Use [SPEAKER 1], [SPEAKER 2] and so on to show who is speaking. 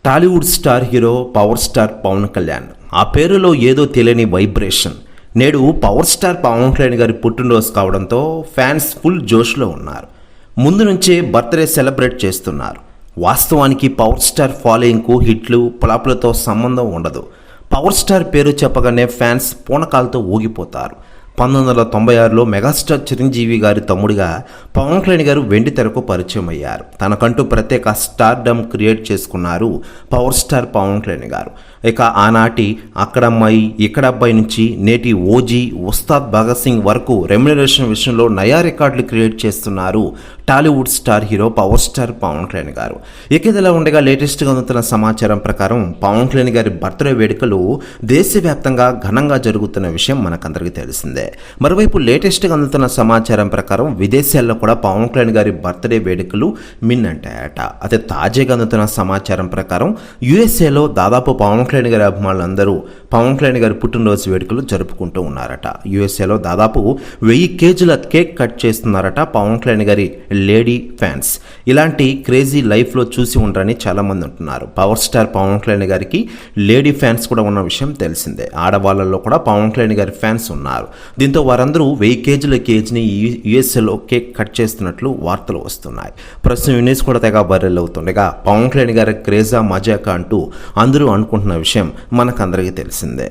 [SPEAKER 1] Tollywood star hero power star Pawan Kalyan. ఆ పేరులో ఏదో తెలియని వైబ్రేషన్. నేడు పవర్ స్టార్ పవన్ కళ్యాణ్ గారి పుట్టినరోజు కావడంతో ఫ్యాన్స్ ఫుల్ జోష్లో ఉన్నారు. ముందు నుంచే బర్త్డే సెలబ్రేట్ చేస్తున్నారు. వాస్తవానికి పవర్ స్టార్ ఫాలోయింగ్కు హిట్లు ఫ్లాప్లతో సంబంధం ఉండదు. పవర్ స్టార్ పేరు చెప్పగానే ఫ్యాన్స్ పూనకాలతో ఊగిపోతారు. 1996లో మెగాస్టార్ చిరంజీవి గారి తమ్ముడిగా పవన్ కళ్యాణ్ గారు వెండి తెరకు పరిచయం అయ్యారు. తనకంటూ ప్రత్యేక స్టార్డమ్ క్రియేట్ చేసుకున్నారు పవర్ స్టార్ పవన్ కళ్యాణ్ గారు. ఇక ఆనాటి అక్కడమ్మాయి ఇక్కడ అబ్బాయి నుంచి నేటి ఓజీ ఉస్తాద్ భగత్ సింగ్ వరకు రెమ్యునరేషన్ విషయంలో నయా రికార్డులు క్రియేట్ చేస్తున్నారు Tollywood star hero power star Pawan Kalyan garu. ఇక ఇదిలా ఉండగా లేటెస్ట్గా అందుతున్న సమాచారం ప్రకారం పవన్ కళ్యాణ్ గారి బర్త్డే వేడుకలు దేశవ్యాప్తంగా ఘనంగా జరుగుతున్న విషయం మనకందరికీ తెలిసిందే. మరోవైపు లేటెస్ట్గా అందుతున్న సమాచారం ప్రకారం విదేశాల్లో కూడా పవన్ కళ్యాణ్ గారి బర్త్డే వేడుకలు మిన్నంటాయట. అదే తాజాగా అందుతున్న సమాచారం ప్రకారం యుఎస్ఏలో దాదాపు పవన్ కళ్యాణ్ గారి అభిమానులందరూ పవన్ కళ్యాణ్ గారి పుట్టినరోజు వేడుకలు జరుపుకుంటూ ఉన్నారట. యుఎస్ఏలో దాదాపు 1000 కేజీల కేక్ కట్ చేస్తున్నారట పవన్ కళ్యాణ్ గారి లేడీ ఫ్యాన్స్. ఇలాంటి క్రేజీ లైఫ్లో చూసి ఉండరని చాలామంది అంటున్నారు. పవర్ స్టార్ పవన్ కళ్యాణ్ గారికి లేడీ ఫ్యాన్స్ కూడా ఉన్న విషయం తెలిసిందే. ఆడవాళ్ళలో కూడా పవన్ కళ్యాణ్ గారి ఫ్యాన్స్ ఉన్నారు. దీంతో వారందరూ 1000 కేజీల కేక్ని యుఎస్ఏలో కేక్ కట్ చేస్తున్నట్లు వార్తలు వస్తున్నాయి. ప్రస్తుతం న్యూస్ కూడా తెగ వైరల్ అవుతుండగా పవన్ కళ్యాణ్ గారి క్రేజా మజాకా అంటూ అందరూ అనుకుంటున్న విషయం మనకందరికీ తెలిసిందే.